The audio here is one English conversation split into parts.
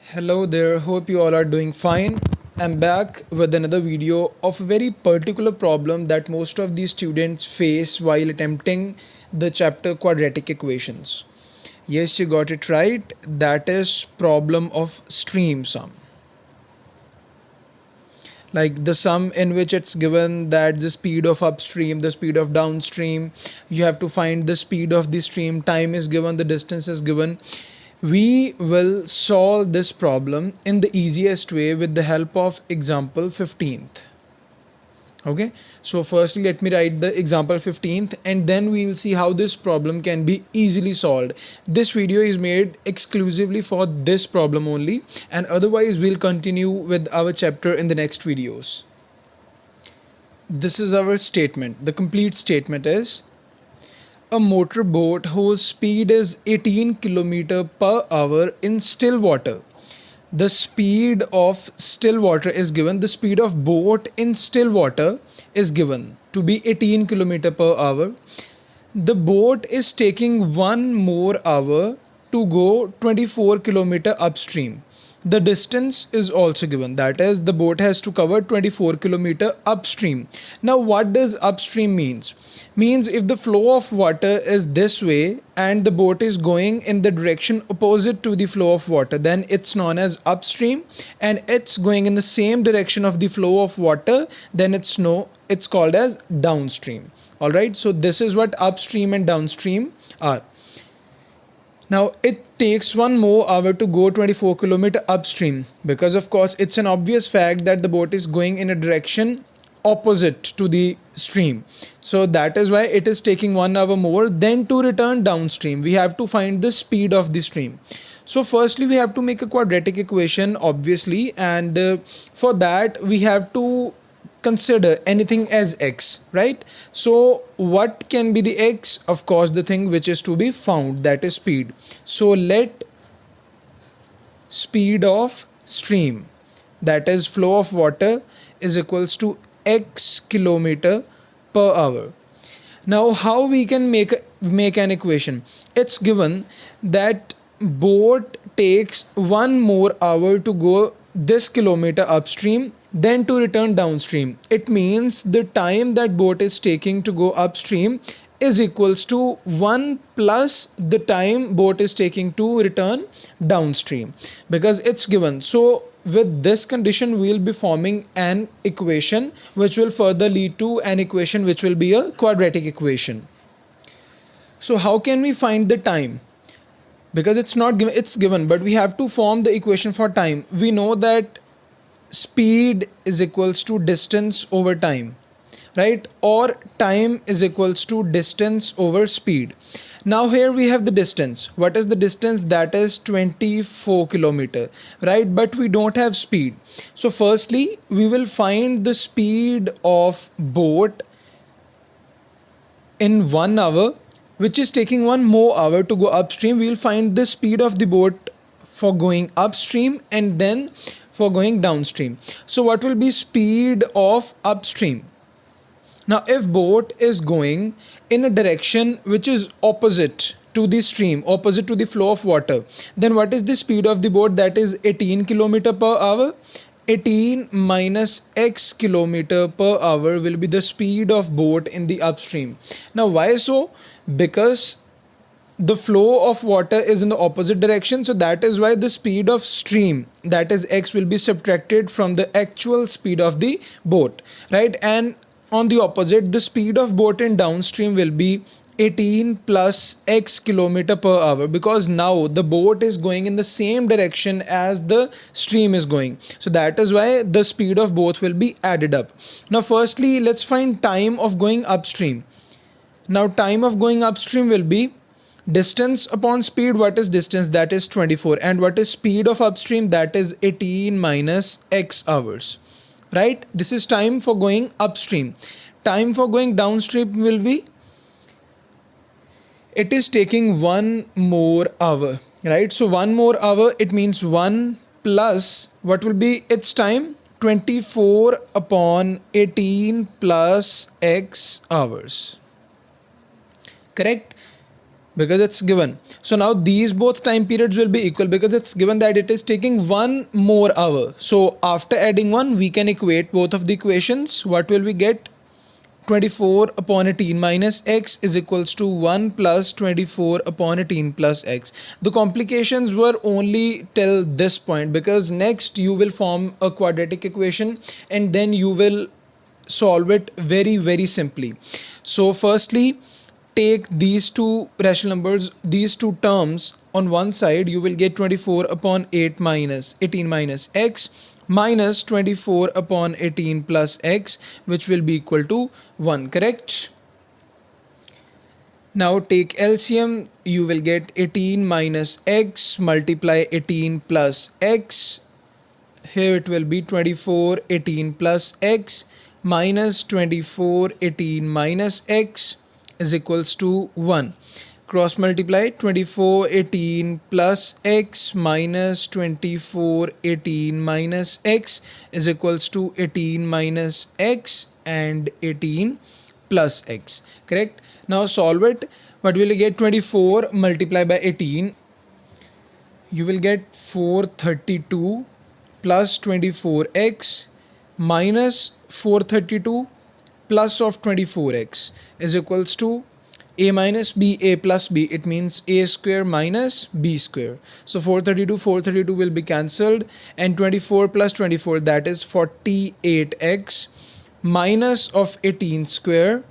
Hello there, hope you all are doing fine. I'm back with another video of a very particular problem that most of these students face while attempting the chapter quadratic equations. Yes, you got it right. That is problem of stream sum. Like the sum in which it's given that the speed of upstream, the speed of downstream, you have to find the speed of the stream, time is given, the distance is given. We will solve this problem in the easiest way with the help of example 15th. Okay, so firstly let me write the example 15th and then we'll see how this problem can be easily solved. This video is made exclusively for this problem only, and otherwise we'll continue with our chapter in the next videos. This is our statement. The complete statement is: a motorboat whose speed is 18 km per hour in still water. The speed of still water is given. The speed of boat in still water is given to be 18 km per hour. The boat is taking 1 more hour to go 24 km upstream. The distance is also given, that is the boat has to cover 24 km upstream. Now what does upstream means if the flow of water is this way and the boat is going in the direction opposite to the flow of water, then it's known as upstream, and it's going in the same direction of the flow of water, then it's called as downstream. All right, so this is what upstream and downstream are. Now it takes 1 more hour to go 24 km upstream, because of course it's an obvious fact that the boat is going in a direction opposite to the stream. So that is why it is taking 1 hour more. Then to return downstream, we have to find the speed of the stream. So firstly we have to make a quadratic equation, obviously, and for that we have to consider anything as x, right? So what can be the x? Of course the thing which is to be found, that is speed. So let speed of stream, that is flow of water, is equals to x kilometer per hour. Now how we can make an equation? It's given that boat takes 1 more hour to go this kilometer upstream, then to return downstream. It means the time that boat is taking to go upstream is equals to 1 plus the time boat is taking to return downstream, because it's given. So with this condition we'll be forming an equation which will further lead to an equation which will be a quadratic equation. So how can we find the time? Because it's not given, it's given, but we have to form the equation for time. We know that speed is equals to distance over time, right? Or time is equals to distance over speed. Now here we have the distance. What is the distance? That is 24 km, right? But we don't have speed. So firstly we will find the speed of boat in 1 hour, which is taking 1 more hour to go upstream. We will find the speed of the boat for going upstream and then for going downstream. So what will be speed of upstream? Now if boat is going in a direction which is opposite to the stream, opposite to the flow of water, then what is the speed of the boat? That is 18 km per hour. 18 minus x kilometer per hour will be the speed of boat in the upstream. Now why so? Because the flow of water is in the opposite direction, so that is why the speed of stream, that is x, will be subtracted from the actual speed of the boat, right? And on the opposite, the speed of boat in downstream will be 18 plus x kilometer per hour, because now the boat is going in the same direction as the stream is going. So that is why the speed of both will be added up. Now firstly let's find time of going upstream. Now time of going upstream will be distance upon speed. What is distance? That is 24. And what is speed of upstream? That is 18 minus x hours, right? This is time for going upstream. Time for going downstream will be, it is taking 1 more hour, right? So 1 more hour, it means 1 plus what will be its time? 24 upon 18 plus x hours, correct? because it's given. So now these both time periods will be equal because it's given that it is taking 1 more hour. So after adding 1, we can equate both of the equations. What will we get? 24 upon 18 minus x is equals to 1 plus 24 upon 18 plus x. The complications were only till this point, because next you will form a quadratic equation and then you will solve it very simply. So firstly, take these two rational numbers, these two terms on one side. You will get 24 upon 8 minus 18 minus x minus 24 upon 18 plus x, which will be equal to 1, correct? Now take LCM. You will get 18 minus x multiply 18 plus x. Here it will be 24 18 plus x minus 24 18 minus x is equals to 1. Cross multiply 24 18 plus x minus 24 18 minus x is equals to 18 minus x and 18 plus x, correct? Now solve it. What will you get? 24 multiplied by 18, you will get 432 plus 24x minus 432 plus of 24x is equals to a minus b, a plus b. It means a square minus b square. So 432 will be cancelled, and 24 plus 24, that is 48x minus of 18 square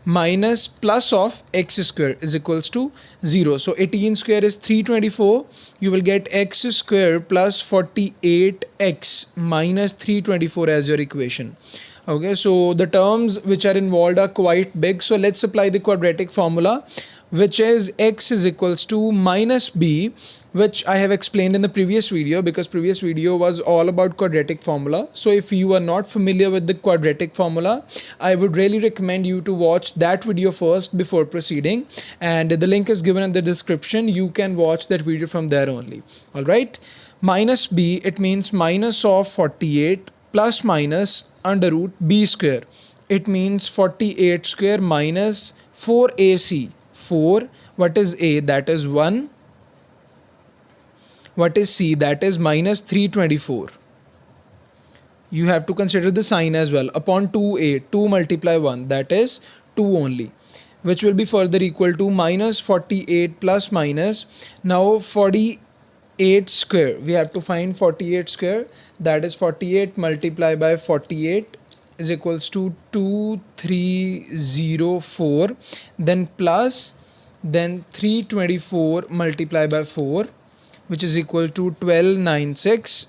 minus plus of x square is equals to 0. So 18 square is 324. You will get x square plus 48x minus 324 as your equation. Okay, so the terms which are involved are quite big. So let's apply the quadratic formula, which is x is equals to minus b, which I have explained in the previous video, because previous video was all about quadratic formula. So if you are not familiar with the quadratic formula, I would really recommend you to watch that video first before proceeding, and the link is given in the description. You can watch that video from there only. All right, minus b, it means minus of 48 plus minus under root b square. It means 48 square minus 4ac. 4, what is a? That is 1. What is c? That is minus 324. You have to consider the sign as well. Upon 2a, 2 multiply 1, that is 2 only, which will be further equal to minus 48 plus minus. Now 48 square, we have to find 48 square, that is 48 multiplied by 48 is equals to 2304, then plus, then 324 multiplied by 4, which is equal to 1296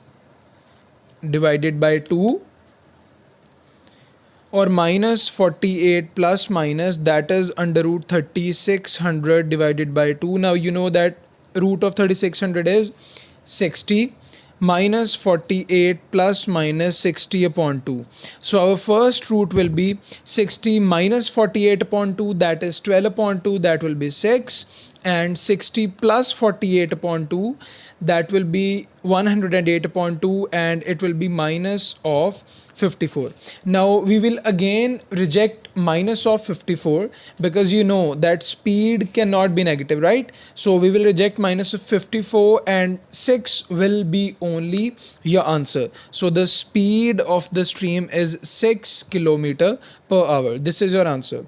divided by 2, or minus 48 plus minus, that is under root 3600 divided by 2. Now you know that root of 3600 is 60, minus 48 plus minus 60 upon 2. So our first root will be 60 minus 48 upon 2, that is 12 upon 2, that will be 6, and 60 plus 48 upon 2, that will be 108 upon 2, and it will be minus of 54. Now we will again reject minus of 54, because you know that speed cannot be negative, right? So we will reject minus of 54, and 6 will be only your answer. So the speed of the stream is 6 kilometer per hour. This is your answer.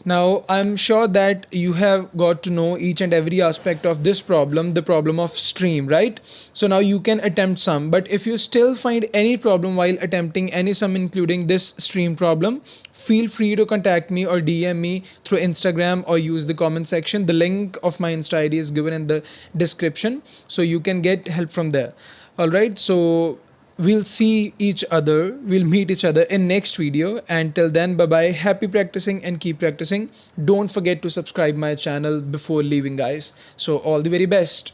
Now, I'm sure that you have got to know each and every aspect of this problem, the problem of stream, right? So now you can attempt some, but if you still find any problem while attempting any sum including this stream problem, feel free to contact me or DM me through Instagram or use the comment section. The link of my Insta ID is given in the description, so you can get help from there. All right, so we'll see each other, we'll meet each other in next video. Until then, bye bye, happy practicing and keep practicing. Don't forget to subscribe my channel before leaving, guys. So all the very best.